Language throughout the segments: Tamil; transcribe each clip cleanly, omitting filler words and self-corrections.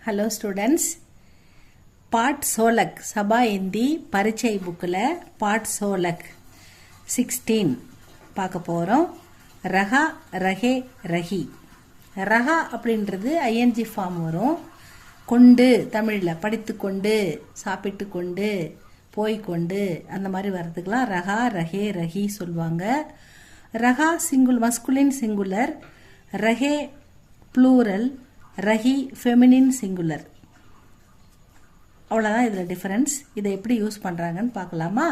Hello students. Part Solak Sabha Hindi Parichai bookல Part Solak 16 பார்க்க போறோம். ரஹா ரஹே ரஹி. ரஹா அப்படின்றது ing ஃபார்ம் வரும். கொண்டு தமிழ்ல படித்துக்கொண்டு சாப்பிட்டுக்கொண்டு போய்கொண்டு அந்த மாதிரி வரதுக்குலாம் ரஹா ரஹே ரஹி சொல்வாங்க. ரஹா சிங்குலர் மஸ்குலின் சிங்குலர், ரஹே ப்ளூரல், ரஹி ஃபெமினின் சிங்குலர். அவ்வளோதான் இதில் டிஃபரன்ஸ். இதை எப்படி யூஸ் பண்ணுறாங்கன்னு பார்க்கலாமா?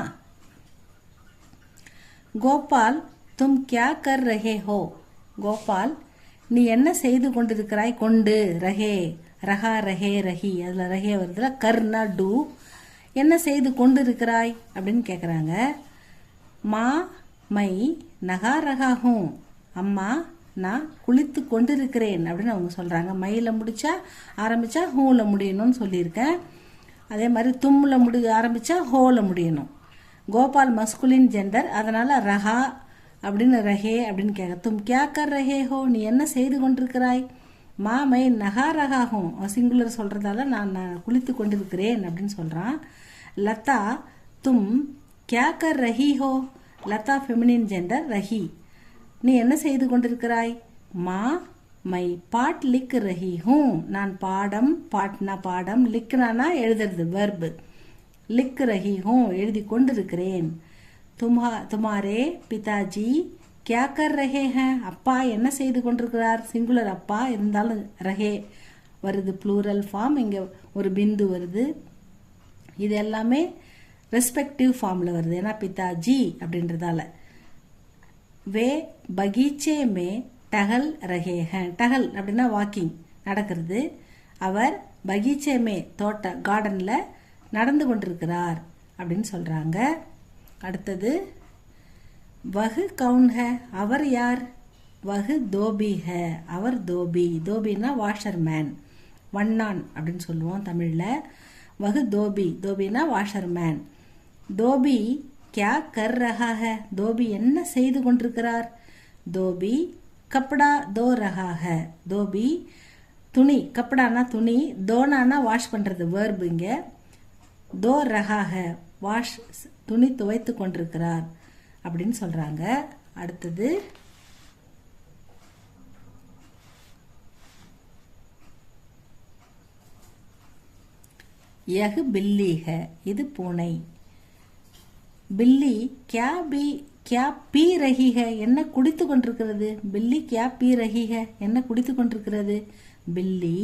கோபால் தும் கியா கர் ரஹே ஹோ. கோபால் நீ என்ன செய்து கொண்டிருக்கிறாய்? கொண்டு ரஹே ரஹா ரஹே ரஹி, அதில் ரஹே வருதுல, கர்னா டூ. என்ன செய்து கொண்டு இருக்கிறாய் அப்படின்னு கேட்குறாங்க. மா மை நகா ரஹா ஹூ. அம்மா நான் குளித்து கொண்டிருக்கிறேன் அப்படின்னு அவங்க சொல்கிறாங்க. மையில் முடிச்சா ஆரம்பித்தா ஹூவில் முடியணும்னு சொல்லியிருக்கேன். அதே மாதிரி தும்மில் ஆரம்பித்தா ஹோவில் முடியணும். கோபால் மஸ்குலின் ஜெண்டர், அதனால் ரஹா அப்படின்னு ரஹே அப்படின்னு கேட்க. தும் கியா கர் ரஹே ஹோ, நீ என்ன செய்து கொண்டிருக்கிறாய்? மா மை நகா ரஹாகும், சிங்குலர் சொல்கிறதால நான் குளித்து கொண்டிருக்கிறேன் அப்படின்னு சொல்கிறான். லதா தும் கியா கர் ரஹி ஹோ. லதா ஃபெமினின் ஜெண்டர், ரஹி நீ என்ன செய்து கொண்டிருக்கிறாய்? மா மை பாட் லிக் ரஹி ஹூ. நான் பாடம், பாட்னா பாடம், லிக்னானா எழுதுறது வெர்பு, லிக் ரஹி ஹூ எழுதி கொண்டிருக்கிறேன். துமாரே பிதாஜி கியா கர் ரஹே ஹே. அப்பா என்ன செய்து கொண்டிருக்கிறார்? சிங்குலர் அப்பா இருந்தாலும் ரஹே வருது, ப்ளூரல் ஃபார்ம். இங்கே ஒரு பிந்து வருது. இது எல்லாமே ரெஸ்பெக்டிவ் ஃபார்மில் வருது, ஏன்னா பிதாஜி அப்படின்றதால. வே பகீச்சே மே டகல் ரஹே ஹே. டகல் அப்படின்னா வாக்கிங், நடக்கிறது. அவர் பகீச்சே மே தோட்ட கார்டனில் நடந்து கொண்டிருக்கிறார் அப்படின்னு சொல்கிறாங்க. அடுத்தது வஹு கவுன் ஹே. அவர் யார்? வஹு தோபி ஹே. அவர் தோபி. தோபின்னா வாஷர் மேன், வண்ணான் அப்படின்னு சொல்லுவோம் தமிழில். வஹு தோபி, தோபின்னா வாஷர் மேன். தோபி கியா கர் ரஹா ஹே. தோபி என்ன செய்து கொண்டிருக்கிறார்? தோபி கப்படா தோ ரஹா ஹே. தோபி துணி, கப்படானா துணி, தோனானா வாஷ் பண்ணுறது வேர்பு. இங்கே தோ ரஹா ஹே, வாஷ் துணி துவைத்து கொண்டிருக்கிறார் அப்படின்னு சொல்கிறாங்க. அடுத்தது யஹ் பில்லி ஹே. இது பூனை. பில்லி கியா பீ ரஹி ஹே. என்ன குடித்து கொண்டிருக்கிறது? பில்லி கியா பீ ரஹி ஹே, என்ன குடித்து கொண்டிருக்கிறது? பில்லி